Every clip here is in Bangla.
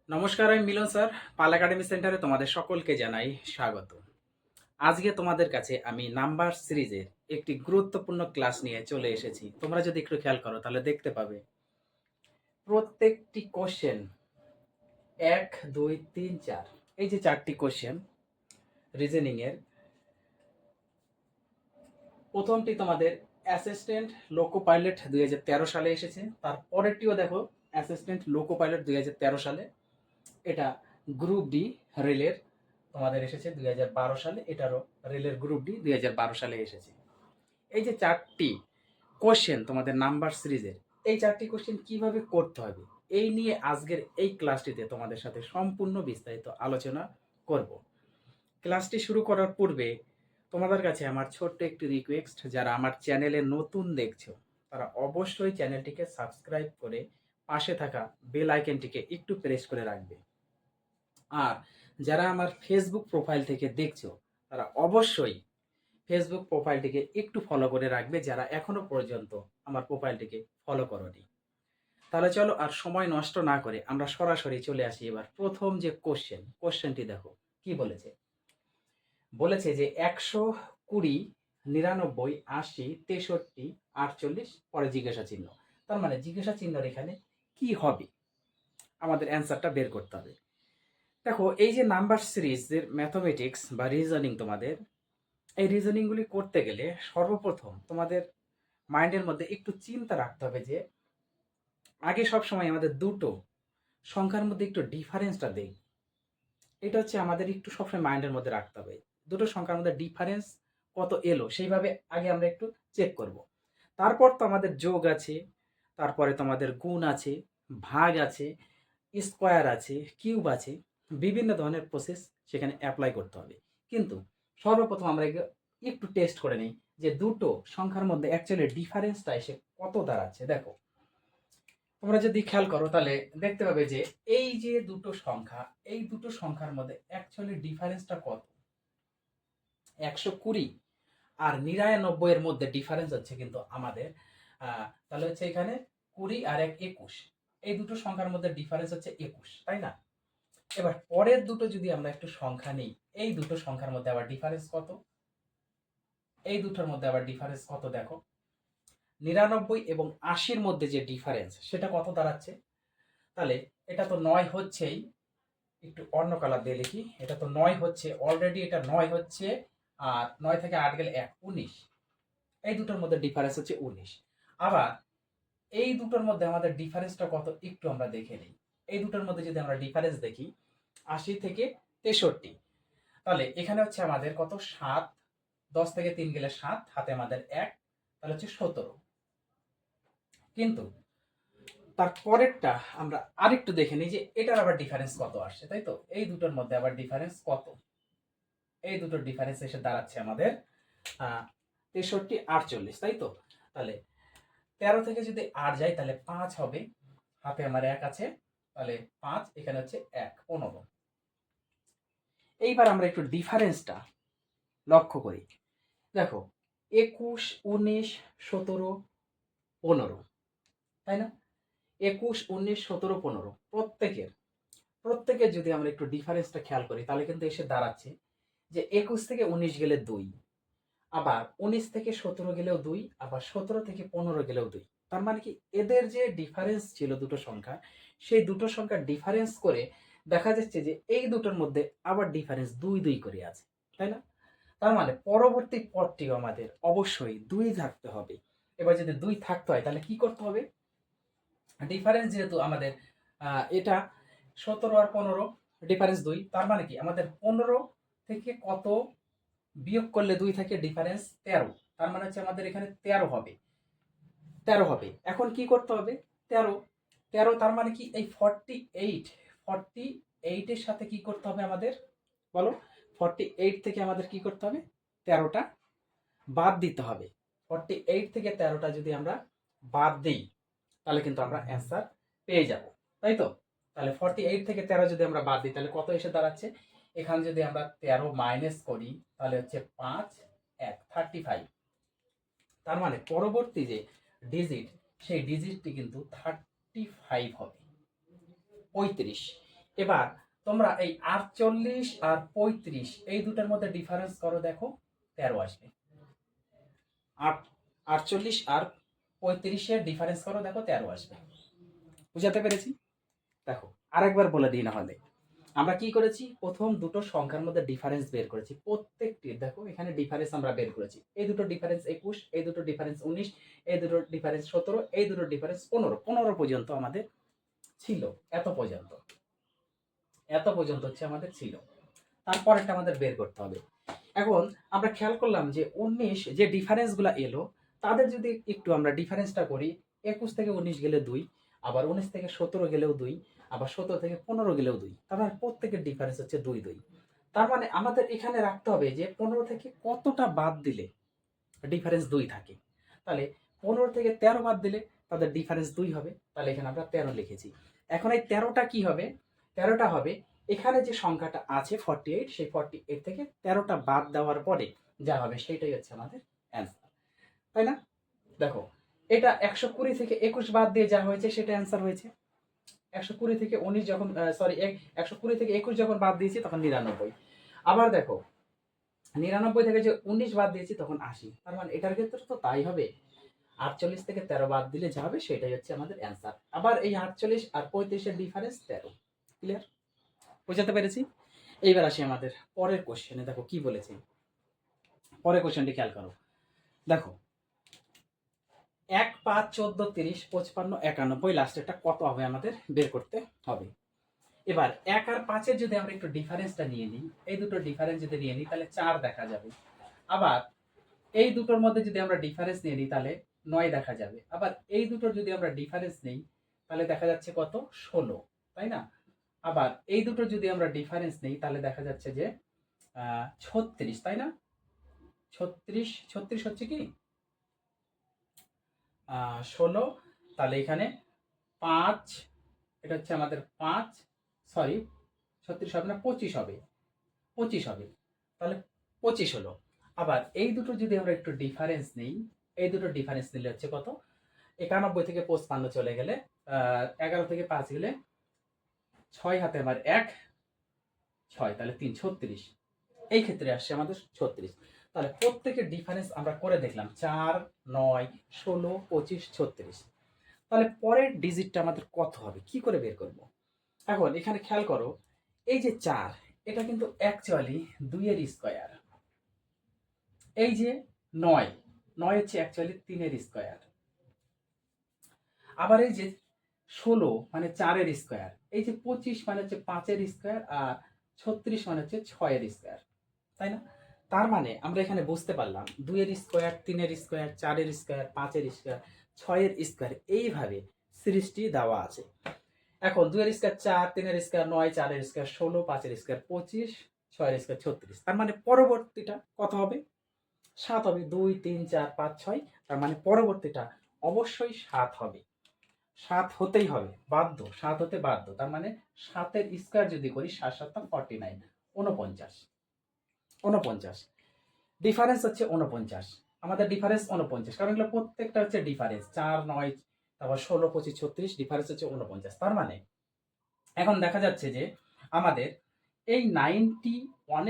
নমস্কার, আমি মিলন স্যার। পাল একাডেমি সেন্টারে তোমাদের সকলকে জানাই স্বাগত। আজকে তোমাদের কাছে আমি নাম্বার সিরিজের একটি গুরুত্বপূর্ণ ক্লাস নিয়ে চলে এসেছি। তোমরা যদি একটু খেয়াল করো তাহলে দেখতে পাবে প্রত্যেকটি কোশ্চেন ১, ২, ৩, ৪ এই যে ৪টি কোশ্চেন রিজনিং এর, প্রথমটি তোমাদের অ্যাসিস্ট্যান্ট লোকো পাইলট ২০১৩ সালে এসেছে। তার পরেরটিও দেখো অ্যাসিস্ট্যান্ট লোকো পাইলট ২০১৩ সালে। এটা গ্রুপ ডি রেলের তোমাদের এসেছে ২০১২ সালে। এটারও রেলের গ্রুপ ডি ২০১২ সালে এসেছে। এই যে ৪টি কোশ্চেন তোমাদের নাম্বার সিরিজের, এই ৪টি কোশ্চেন কিভাবে করতে হবে এই নিয়ে আজকের এই ক্লাসটিতে তোমাদের সাথে সম্পূর্ণ বিস্তারিত আলোচনা করব। ক্লাসটি শুরু করার পূর্বে তোমাদের কাছে আমার ছোট্ট একটি রিকোয়েস্ট, যারা আমার চ্যানেলে নতুন দেখছো তারা অবশ্যই চ্যানেলটিকে সাবস্ক্রাইব করে পাশে থাকা বেল আইকনটিকে একটু প্রেস করে রাখবে। আর যারা আমার ফেসবুক প্রোফাইল থেকে দেখছো তারা অবশ্যই ফেসবুক প্রোফাইলটিকে একটু ফলো করে রাখবে, যারা এখনো পর্যন্ত আমার প্রোফাইলটিকে ফলো করোনি। তাহলে চলো আর সময় নষ্ট না করে আমরা সরাসরি চলে আসি এবার প্রথম যে কোশ্চেনটি দেখো কি বলেছে। বলেছে যে ১২০, ৯৯, ৮০, ৬৩, ৪৮ পরে জিজ্ঞাসা চিহ্ন। তার মানে জিজ্ঞাসা চিহ্নর এখানে কি হবে আমাদের অ্যান্সারটা বের করতে হবে। দেখো এই যে নাম্বার সিরিজের ম্যাথমেটিক্স বা রিজনিং, তোমাদের এই রিজনিংগুলি করতে গেলে সর্বপ্রথম তোমাদের মাইন্ডের মধ্যে একটু চিন্তা রাখতে হবে যে আগে সব সময় আমাদের দুটো সংখ্যার মধ্যে একটু ডিফারেন্সটা দেই। এটা হচ্ছে আমাদের একটু সবসময় মাইন্ডের মধ্যে রাখতে হবে। দুটো সংখ্যার মধ্যে ডিফারেন্স কত এলো সেইভাবে আগে আমরা একটু চেক করব। তারপর তো আমাদের যোগ আছে, তারপরে তোমাদের গুণ আছে, ভাগ আছে, স্কোয়ার আছে, কিউব আছে, বিভিন্ন ধরনের প্রসেস সেখানে অ্যাপ্লাই করতে হবে। কিন্তু সর্বপ্রথম আমরা একটু টেস্ট করে নিই যে দুটো সংখ্যার মধ্যে অ্যাকচুয়ালি ডিফারেন্সটা এসে কত দাঁড়াচ্ছে। দেখো তোমরা যদি খেয়াল করো তাহলে দেখতে পাবে যে এই যে দুটো সংখ্যা, এই দুটো সংখ্যার মধ্যে অ্যাকচুয়ালি ডিফারেন্সটা কত। ১২০ আর ৯৯ এর মধ্যে ডিফারেন্স হচ্ছে কিন্তু আমাদের তাহলে হচ্ছে এখানে ২০ আর ১ ২১, এই দুটো সংখ্যার মধ্যে ডিফারেন্স হচ্ছে ২১, তাই না? এবার পরের দুটো যদি আমরা একটু সংখ্যা নিই, এই দুটো সংখ্যার মধ্যে আবার ডিফারেন্স কত, এই দুটোর মধ্যে আবার ডিফারেন্স কত দেখো। ৯৯ এবং ৮০-র মধ্যে যে ডিফারেন্স সেটা কত দাঁড়াচ্ছে, তাহলে এটা তো ৯ হচ্ছেই। একটু অন্য কালার দিয়ে লিখি, এটা তো ৯ হচ্ছে অলরেডি, এটা ৯ হচ্ছে। আর ৯ থেকে ৮ গেলে ১, ১৯। এই দুটোর মধ্যে ডিফারেন্স হচ্ছে ১৯। আবার এই দুটোর মধ্যে আমাদের ডিফারেন্সটা কত একটু আমরা দেখে নিই। এই দুটোর মধ্যে যদি আমরা ডিফারেন্স দেখি ৮০ থেকে ৬৩, তাহলে এখানে হচ্ছে আমাদের কত ৭, ১০ থেকে ৩ গেলে ৭, হাতে আমাদের ১, তাহলে হচ্ছে ১৭। কিন্তু তার পরেরটা আমরা আরেকটু দেখে নিই যে এটার আবার ডিফারেন্স কত আসছে, তাই তো? এই দুটোর মধ্যে আবার ডিফারেন্স কত, এই দুটোর ডিফারেন্স এসে দাঁড়াচ্ছে আমাদের ৬৩, ৪৮, তাই তো? তাহলে ১৩ থেকে যদি ৮ যায় তাহলে ৫ হবে, হাতে আমার ১ আছে, তাহলে ৫, এখানে হচ্ছে ১, ১৫। এইবার আমরা একটু ডিফারেন্সটা লক্ষ্য করি। দেখো ২১, ১৯, ১৭, ১৫, তাই না? ২১, ১৯, ১৭, ১৫ প্রত্যেকের যদি আমরা একটু ডিফারেন্সটা খেয়াল করি তাহলে কিন্তু এসে দাঁড়াচ্ছে যে ২১ থেকে ১৯ গেলে ২, আবার ১৯ থেকে ১৭ গেলেও ২, আবার ১৭ থেকে ১৫ গেলেও ২। তার মানে কি এদের যে ডিফারেন্স ছিল দুটো সংখ্যা, সেই দুটো সংখ্যার ডিফারেন্স করে দেখা যাচ্ছে যে এই দুটোর মধ্যে আবার ডিফারেন্স ২ ২ করে আছে, তাই না? তার মানে পরবর্তী পদটিও আমাদের অবশ্যই ২ থাকতে হবে। এবার যদি ২ থাকতে হয় তাহলে কি করতে হবে? ডিফারেন্স যেহেতু আমাদের এটা ১৭ আর ১৫ ডিফারেন্স ২, তার মানে কি আমাদের ১৫ থেকে কত বিয়োগ করলে ২ থেকে ডিফারেন্স ১৩, তার মানে হচ্ছে আমাদের এখানে ১৩ হবে। ১৩ হবে। এখন কি করতে হবে? ১৩, ১৩ তার মানে কি এই 48 এর সাথে কি করতে হবে আমাদের? বলো, 48 থেকে আমাদের কি করতে হবে? ১৩টা বাদ দিতে হবে। 48 থেকে ১৩টা যদি আমরা বাদ দিই তাহলে কিন্তু আমরা অ্যান্সার পেয়ে যাব, তাই তো? তাহলে 48 থেকে ১৩ যদি আমরা বাদ দিই তাহলে কত এসে দাঁড়াচ্ছে? এখানে যদি আমরা ১৩ মাইনাস করি তাহলে হচ্ছে ৫, ১, 35। তার মানে পরবর্তী যে ডিজিট সেই ডিজিটটি কিন্তু 35 হবে, ৩৫। এবার তোমরা এই 48 আর 35 এই দুটার মধ্যে ডিফারেন্স করো, দেখো 13 আসবে। 48 আর 35-এর ডিফারেন্স করো, দেখো 13 আসবে। বুঝাতে পেরেছি? দেখো আরেকবার বলে দিই, না হলে আমরা কি করেছি, প্রথম দুটো সংখ্যার মধ্যে ডিফারেন্স বের করেছি, প্রত্যেকটির দেখো এখানে ডিফারেন্স আমরা বের করেছি। এই দুটো ডিফারেন্স 21, এই দুটো ডিফারেন্স 19, এই দুটো ডিফারেন্স 17, এই দুটো ডিফারেন্স 15 পর্যন্ত আমাদের ছিল। এত পর্যন্ত হচ্ছে আমাদের ছিল। তারপরেরটা আমাদের বের করতে হবে। এখন আমরা খেয়াল করলাম যে 19 যে ডিফারেন্সগুলো এলো, তাদের যদি একটু আমরা ডিফারেন্সটা করি, 21 থেকে 19 গেলে 2, আবার 19 থেকে 17 গেলেও 2, আবার 17 থেকে 15 গেলেও 2, তার মানে প্রত্যেকের ডিফারেন্স হচ্ছে 2 2। তার মানে আমাদের এখানে রাখতে হবে যে 15 থেকে কতটা বাদ দিলে ডিফারেন্স 2 থাকে। তাহলে 15 থেকে 13 বাদ দিলে তাদের ডিফারেন্স 2 হবে, তাহলে এখানে আমরা 13 লিখেছি। এখন এই 13টা কি হবে, 13টা হবে এখানে যে সংখ্যাটা আছে 48, সেই 48 থেকে 13টা বাদ দেওয়ার পরে যা হবে সেটাই হচ্ছে আমাদের অ্যান্সার, তাই না? দেখো এটা 120 থেকে 21 বাদ দিয়ে যা হয়েছে সেটা অ্যান্সার হয়েছে। 120 থেকে 19 যখন 120 থেকে 21 যখন বাদ দিয়েছি তখন 99। আবার দেখো 99 থেকে যে 19 বাদ দিয়েছি তখন 80, তার মানে এটার ক্ষেত্রে তো তাই হবে। 48 থেকে 13 বাদ দিলে যা হবে সেটাই হচ্ছে আমাদের অ্যান্সার। আবার এই 48 আর 35-এর ডিফারেন্স 13। ক্লিয়ার? বুঝাতে পেরেছি? এইবার আসি আমাদের পরের কোশ্চেনে। দেখো কি বলেছে, পরের কোশ্চেনটি খেয়াল করো। দেখো 1, 5, 14, 30, 55, 91 লাস্টেরটা কত হবে আমাদের বের করতে হবে। এবার 1 আর 5-এর যদি আমরা একটু ডিফারেন্সটা নিয়ে নিই, এই দুটো ডিফারেন্স যদি নিয়ে নিই তাহলে 4 দেখা যাবে। আবার এই দুটোর মধ্যে যদি আমরা ডিফারেন্স নিয়ে নিই তাহলে 9 দেখা যাবে। আবার এই দুটোর যদি আমরা ডিফারেন্স নেই তাহলে দেখা যাচ্ছে কত, 16, তাই না? আবার এই দুটোর যদি আমরা ডিফারেন্স নেই তাহলে দেখা যাচ্ছে যে 36, তাই না? 36 হচ্ছে কি 16, তাহলে এখানে 5, এটা হচ্ছে আমাদের 5, সরি 36 হবে না, 25 হবে, 25 হবে, তাহলে 25 হলো। আবার এই দুটো যদি আমরা একটু ডিফারেন্স নেই, এই দুটো ডিফারেন্স নিলে হচ্ছে কত, 91 থেকে 55 চলে গেলে 11 থেকে 5 গেলে 6 হাতে আমার 1, 6, তাহলে 3, 36। এই ক্ষেত্রে আসছে আমাদের 36। তাহলে প্রত্যেকের ডিফারেন্স আমরা করে দেখলাম 4, 9, 16, 25, 36। তাহলে পরের ডিজিটটা আমাদের কত হবে, কি করে বের করব? এখন এখানে খেয়াল করো, এই যে 4, এটা কিন্তু অ্যাকচুয়ালি 2 এর স্কয়ার। এই যে 9, 9 হচ্ছে অ্যাকচুয়ালি 3 এর স্কয়ার। আবার এই যে 16 মানে 4 এর স্কয়ার। এই যে 25 মানে হচ্ছে 5 এর স্কয়ার, আর 36 মানে হচ্ছে 6 এর স্কয়ার, তাই না? তার মানে আমরা এখানে বুঝতে পারলাম 2 এর স্কয়ার, 3 এর স্কয়ার, 4 এর স্কয়ার, 5 এর স্কয়ার, 6 এর স্কয়ার, এইভাবে সিরিজটি দেওয়া আছে। এখন 2 এর স্কয়ার 4, 3 এর স্কয়ার 9, 4 এর স্কয়ার 16, 5 এর স্কয়ার 25, 6 এর স্কয়ার 36। তার মানে পরবর্তীটা কত হবে, 7 হবে। 2, 3, 4, 5, 6, তার মানে পরবর্তীটা অবশ্যই 7 হবে। 7 হতেই হবে, বাধ্য, 7 হতে বাধ্য। তার মানে 7 এর স্কয়ার যদি করি 7 7 49, 49, 49 ডিফারেন্স হচ্ছে 49। আমাদের ডিফারেন্স 49, কারণ এগুলো প্রত্যেকটা হচ্ছে ডিফারেন্স 4, 9, তারপর 16, 25, 36, ডিফারেন্স হচ্ছে 49। তার মানে এখন দেখা যাচ্ছে যে আমাদের এই 91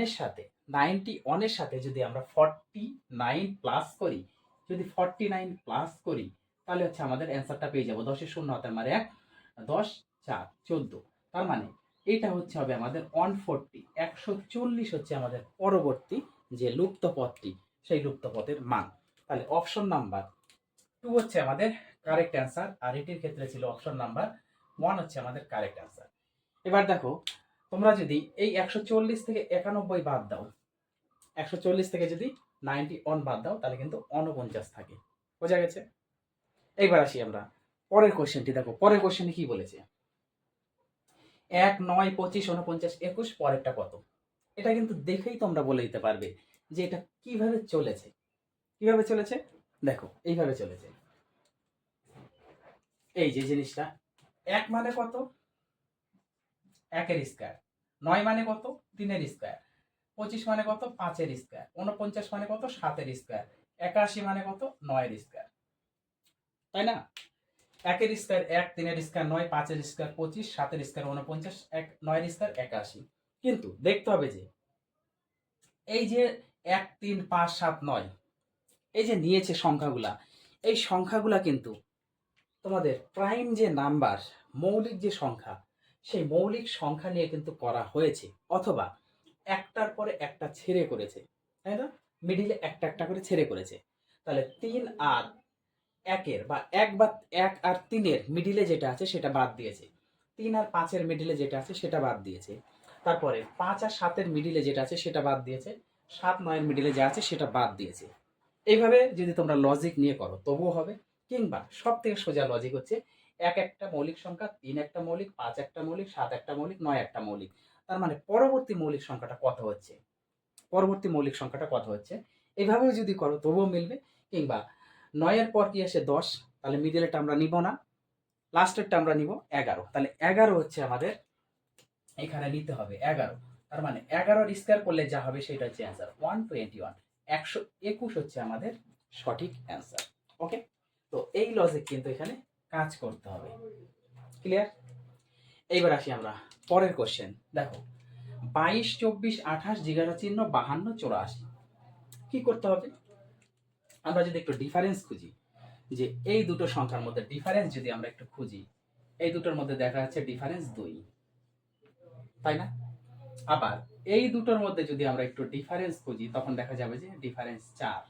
এর সাথে যদি আমরা 49 প্লাস করি, যদি 49 প্লাস করি তাহলে হচ্ছে আমাদের অ্যান্সারটা পেয়ে যাবো। 10-এর 0 হাতে আমার 1, 10, 4, 14। তার মানে এটা হচ্ছে হবে আমাদের 140, 140 হচ্ছে আমাদের পরবর্তী যে লুপ্ত পথটি, সেই লুপ্ত পথের মান। তাহলে অপশন নাম্বার 2 হচ্ছে আমাদের কারেক্ট অ্যান্সার, আর এটির ক্ষেত্রে ছিল অপশন নাম্বার 1 হচ্ছে আমাদের কারেক্ট অ্যান্সার। এবার দেখো তোমরা যদি এই 140 থেকে 91 বাদ দাও, 140 থেকে যদি 91 বাদ দাও তাহলে কিন্তু 49 থাকে। বোঝা গেছে? এইবার আসি আমরা পরের কোশ্চেনটি। দেখো পরের কোশ্চেনে কি বলেছে, 1, 9, 25, 49, 21, পরেরটা কত? এটা কিন্তু দেখেই তোমরা বলে দিতে পারবে যে এটা কিভাবে চলেছে। কিভাবে চলেছে দেখো, এইভাবে চলেছে। এই যে জিনিসটা, 1 মানে কত, 1 এর স্কয়ার, 9 মানে কত, 3 এর স্কয়ার, 25 মানে কত, 5 এর স্কয়ার, 49 মানে কত, 7 এর স্কয়ার, 81 মানে কত, 9 এর স্কয়ার, তাই না? একের স্কোয়ার 1, 3-এর স্কোয়ার 9, 5-এর স্কোয়ার 25, 7-এর স্কোয়ার 49, 9-এর স্কোয়ার 81। কিন্তু দেখতে হবে যে এই যে 1, 3, 5, 7, 9 এই যে নিয়েছে সংখ্যাগুলা, এই সংখ্যাগুলা কিন্তু তোমাদের প্রাইম যে নাম্বার, মৌলিক যে সংখ্যা, সেই মৌলিক সংখ্যা নিয়ে কিন্তু করা হয়েছে, অথবা একটার পরে একটা ছেড়ে করেছে, তাই না? মিডিলে একটা একটা করে ছেড়ে করেছে। তাহলে 3 আর 1-এর বা 1 আর 3-এর মিডিলে যেটা আছে সেটা বাদ দিয়েছে, 3 আর 5-এর মিডিলে যেটা আছে সেটা বাদ দিয়েছে, তারপরে 5 আর 7-এর মিডিলে যেটা আছে সেটা বাদ দিয়েছে, 7, 9-এর মিডিলে যা আছে সেটা বাদ দিয়েছে। এইভাবে যদি তোমরা লজিক নিয়ে করো তবুও হবে, কিংবা সব থেকে সোজা লজিক হচ্ছে 1 একটা মৌলিক সংখ্যা, 3 একটা মৌলিক, 5 একটা মৌলিক, 7 একটা মৌলিক, 9 একটা মৌলিক। তার মানে পরবর্তী মৌলিক সংখ্যাটা কত হচ্ছে, পরবর্তী মৌলিক সংখ্যাটা কত হচ্ছে, এভাবেও যদি করো তবুও মিলবে। কিংবা 9-এর পর কি আসে 10, তাহলে মিডিলেরটা আমরা নিব না, লাস্টেরটা আমরা নিব 11, তাহলে 11 হচ্ছে আমাদের এখানে নিতে হবে 11। তার মানে 11-র স্কোয়ার করলে যা হবে সেটা হচ্ছে অ্যান্সার 121, 121 হচ্ছে আমাদের সঠিক অ্যান্সার। ওকে, তো এই লজিক কিন্তু এখানে কাজ করতে হবে। ক্লিয়ার? এইবার আসি আমরা পরের কোশ্চেন। দেখো 22, 24, 28, জিজ্ঞাসা চিহ্ন 52, 84। কি করতে হবে? আমরা যদি একটু ডিফারেন্স খুঁজি, যে এই দুটো সংখ্যার মধ্যে ডিফারেন্স যদি আমরা একটু খুঁজি, এই দুটোর মধ্যে দেখা যাচ্ছে ডিফারেন্স 2, তাই না? আবার এই দুটোর মধ্যে যদি আমরা একটু ডিফারেন্স খুঁজি তখন দেখা যাবে যে ডিফারেন্স 4।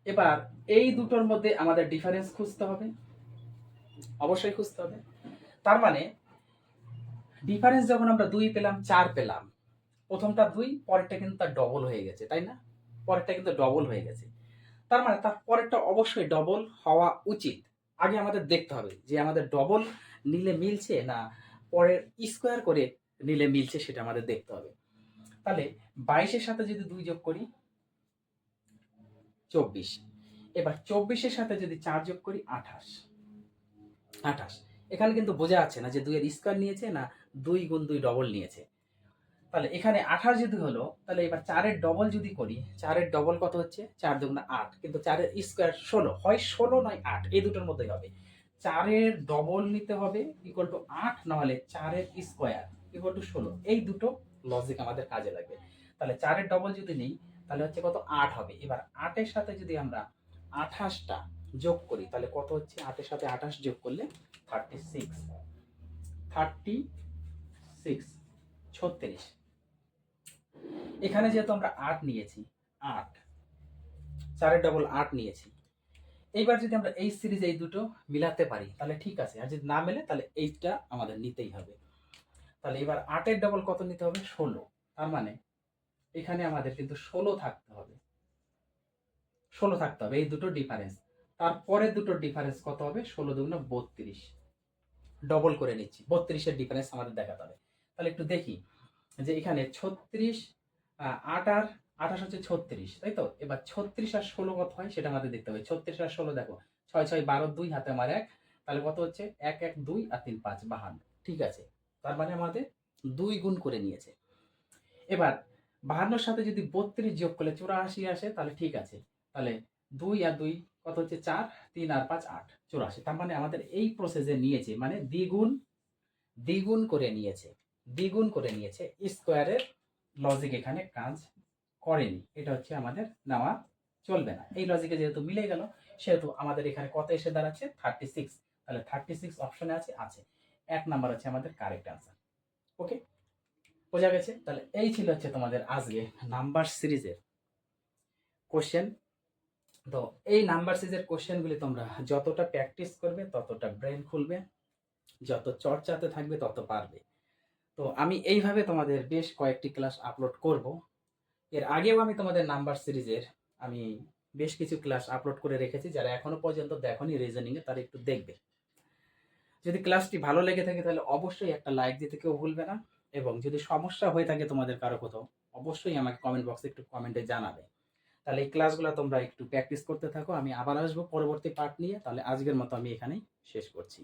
এবার এই দুটোর মধ্যে আমাদের ডিফারেন্স খুঁজতে হবে, অবশ্যই খুঁজতে হবে। তার মানে ডিফারেন্স যখন আমরা 2 পেলাম, 4 পেলাম, প্রথমটা 2, পরেরটা কিন্তু তার ডবল হয়ে গেছে, তাই না? পরেরটা কিন্তু ডবল হয়ে গেছে, তার মানে তার পরেরটা অবশ্যই ডবল হওয়া উচিত। আগে আমাদের দেখতে হবে যে আমাদের ডবল নিলে মিলছে না পরের স্কোয়ার করে নিলে মিলছে, সেটা আমাদের দেখতে হবে। তাহলে 22-এর সাথে যদি 2 যোগ করি 24, এবার 24-এর সাথে যদি 4 যোগ করি 28। এখানে কিন্তু বোঝা যাচ্ছে না যে 2-এর স্কোয়ার নিয়েছে না 2 গুণ 2 ডবল নিয়েছে। তাহলে এখানে 28 যদি হলো, তাহলে এবার 4-এর ডবল যদি করি, 4-এর ডবল কত হচ্ছে? 4 দুগুণে 8, কিন্তু 4-এর স্কোয়ার 16, হয় 16 নয় 8, এই দুটোর মধ্যেই হবে। 4-এর ডবল নিতে হবে ইকুয়াল টু 8, না হলে 4-এর স্কোয়ার ইকুয়াল টু 16, এই দুটো লজিক আমাদের কাজে লাগবে। তাহলে 4-এর ডবল যদি নেই তাহলে হচ্ছে কত? 8 হবে। এবার 8-এর সাথে যদি আমরা 28টা যোগ করি তাহলে কত হচ্ছে? 8-এর সাথে 28 যোগ করলে 36, 36। এখানে যেহেতু আমরা 8 নিয়েছি, 8, 4-এর ডবল 8 নিয়েছি, এইবার যদি আমরা এই সিরিজ এই দুটো মিলাতে পারি তাহলে ঠিক আছে, আর যদি না মেলে তাহলে এইটা আমাদের নিতেই হবে। তাহলে এবার 8-এর ডবল কত নিতে হবে? 16। তার মানে এখানে আমাদের কিন্তু 16 থাকতে হবে, 16 থাকতে হবে, এই দুটো ডিফারেন্স। তারপরে দুটো ডিফারেন্স কত হবে? 16 দুগুণে 32, ডবল করে নিচ্ছি, 32-এর ডিফারেন্স আমাদের দেখাতে হবে। তাহলে একটু দেখি যে এখানে 36, 8 আর 28 হচ্ছে 36, তাই তো? এবার 36 আর 16 কত হয় সেটা আমাদের দেখতে হবে। 36 আর 16 দেখো, 6 6 12, 2 হাতে আমার 1, তাহলে কত হচ্ছে? 1 1 2 আর 3 5, 52। ঠিক আছে, তার মানে আমাদের 2 গুণ করে নিয়েছে। এবার 52-এর সাথে যদি 32 যোগ করলে 84 আসে তাহলে ঠিক আছে। তাহলে 2 আর 2 কত হচ্ছে? 4, 3 আর 5 8, 84। তার মানে আমাদের এই প্রসেসে নিয়েছে, মানে দ্বিগুণ করে নিয়েছে, দ্বিগুণ করে নিয়েছে, স্কোয়ারের লজিক এখানে কাজ করেনি। এটা হচ্ছে আমাদের নেওয়া চলবে না। এই লজিকে যেহেতু মিলে গেল সেহেতু আমাদের এখানে কত এসে দাঁড়াচ্ছে? 36। তাহলে 36 অপশনে আছে, 1 নাম্বার হচ্ছে আমাদের কারেক্ট অ্যান্সার। ওকে, বোঝা গেছে? তাহলে এই ছিল হচ্ছে তোমাদের আজকে নাম্বার সিরিজের কোশ্চেন। তো এই নাম্বার সিরিজের কোশ্চেনগুলি তোমরা যতটা প্র্যাকটিস করবে ততটা ব্রেন খুলবে, যত চর্চাতে থাকবে তত পারবে। তো আমি এইভাবে তোমাদের বেশ কয়েকটি ক্লাস আপলোড করব। এর আগেও আমি তোমাদের নাম্বার সিরিজের আমি বেশ কিছু ক্লাস আপলোড করে রেখেছি, যারা এখনো পর্যন্ত দেখোনি রিজনিংয়ে তারা একটু দেখবে। যদি ক্লাসটি ভালো লেগে থাকে তাহলে অবশ্যই একটা লাইক দিতে কেউ ভুলবে না, এবং যদি সমস্যা হয়ে থাকে তোমাদের কারো কোথাও অবশ্যই আমাকে কমেন্ট বক্সে একটু কমেন্টে জানাবে। তাহলে এই ক্লাসগুলো তোমরা একটু প্র্যাকটিস করতে থাকো। আমি আবার আসবো পরবর্তী পার্ট নিয়ে। তাহলে আজকের মতো আমি এখানেই শেষ করছি।